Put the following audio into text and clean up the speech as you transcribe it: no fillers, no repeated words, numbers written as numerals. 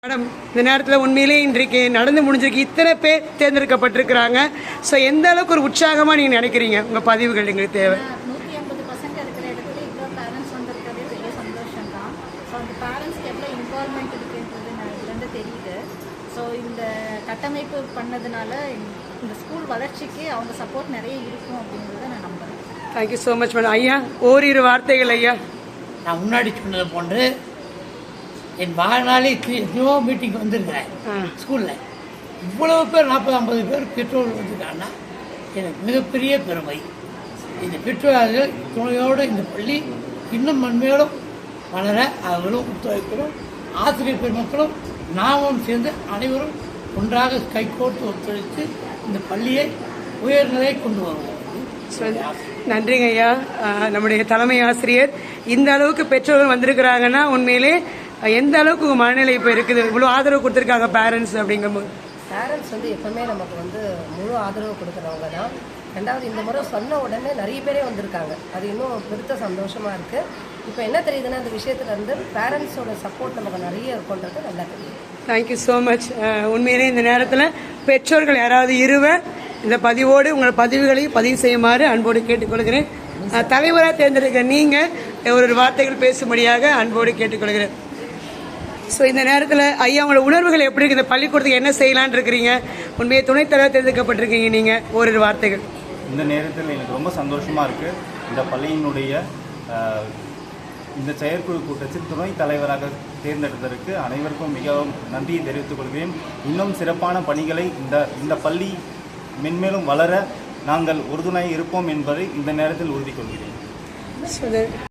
Madam, இந்த நேரத்தில் உண்மையிலே இன்றைக்கு நடந்து முடிஞ்சிருக்கு. இத்தனை பேர் தேர்ந்தெடுக்கப்பட்டிருக்கிறாங்க. ஸோ எந்த அளவுக்கு ஒரு உற்சாகமாக நீங்கள் நினைக்கிறீங்க? உங்கள் பதிவுகள் எங்களுக்கு தேவை. 150 பசங்க இருக்கிற இடத்துல இவ்வளோ பேரண்ட்ஸ் வந்திருக்கிறதே பெரிய சந்தோஷம் தான். ஸோ அந்த பேரண்ட்ஸ்க்கு எவ்வளோ இன்வால்மெண்ட் இருக்குன்றது இதுலேருந்து தெரியுது. ஸோ இந்த கட்டமைப்பு பண்ணதுனால இந்த ஸ்கூல் வளர்ச்சிக்கு அவங்க சப்போர்ட் நிறைய இருக்கும் அப்படிங்கிறத நான் நம்புகிறேன். Thank you so much madam. ஐயா, ஓரிரு வார்த்தைகள் ஐயா. நான் முன்னாடி சொன்னது போன்று என் வாழ்நாளே எத்தனையோ மீட்டிங் வந்திருக்கிறேன் ஸ்கூலில். இவ்வளவு பேர் 40-50 பேர் பெற்றோர்கள் வந்திருக்காங்கன்னா எனக்கு மிகப்பெரிய பெருமை. இந்த பெற்றோர்கள் துணையோடு இந்த பள்ளி இன்னும் மென்மையோடும் வளர அவர்களும் ஒத்துழைக்கிறோம். ஆசிரியர் பெருமக்களும் நாமும் சேர்ந்து அனைவரும் ஒன்றாக கைகோர்த்து ஒத்துழைத்து இந்த பள்ளியை உயர்நிலை கொண்டு வருவோம். நன்றிங்க ஐயா. நம்முடைய தலைமை ஆசிரியர் இந்த அளவுக்கு பெற்றோர்கள் வந்திருக்கிறாங்கன்னா உண்மையிலே எந்த அளவுக்கு உங்கள் மனநிலை இப்போ இருக்குது? இவ்வளோ ஆதரவு கொடுத்துருக்காங்க பேரண்ட்ஸ் அப்படிங்கும்போது. பேரண்ட்ஸ் எப்பவுமே நமக்கு முழு ஆதரவு கொடுக்குறவங்க தான். ரெண்டாவது இந்த முறை சொன்ன உடனே நிறைய பேரே வந்திருக்காங்க. அது இன்னும் பெருத்த சந்தோஷமாக இருக்குது. இப்போ என்ன தெரியுதுன்னா அந்த விஷயத்துல பேரண்ட்ஸோட சப்போர்ட் நமக்கு நிறைய இருக்குன்றது நல்லா தெரியுது. Thank you so much. உண்மையிலே இந்த நேரத்தில் பெற்றோர்கள் யாராவது இருவர் இந்த பதிவோடு உங்கள் பதிவுகளையும் பதிவு செய்யுமாறு அன்போடு கேட்டுக்கொள்கிறேன். தலைவராக தேர்ந்தெடுக்க நீங்கள் ஒரு வார்த்தைகள் பேசும்படியாக அன்போடு கேட்டுக்கொள்கிறேன். ஸோ இந்த நேரத்தில் ஐயா, உங்களோட உணர்வுகள் எப்படி இருக்குது? இந்த பள்ளிக்கூடத்துக்கு என்ன செய்யலான்னு இருக்கிறீங்க? உண்மையை துணைத் தலைவர் தேர்ந்தெடுக்கப்பட்டிருக்கீங்க நீங்கள், ஓரிரு வார்த்தைகள். இந்த நேரத்தில் எனக்கு ரொம்ப சந்தோஷமாக இருக்குது. இந்த பள்ளியினுடைய இந்த செயற்குழு கூட்டத்தில் துணைத் தலைவராக தேர்ந்தெடுத்ததற்கு அனைவருக்கும் மிகவும் நன்றியை தெரிவித்துக் கொள்கிறேன். இன்னும் சிறப்பான பணிகளை இந்த பள்ளி மென்மேலும் வளர நாங்கள் உறுதுணை இருப்போம் என்பதை இந்த நேரத்தில் உறுதி கொள்கிறேன்.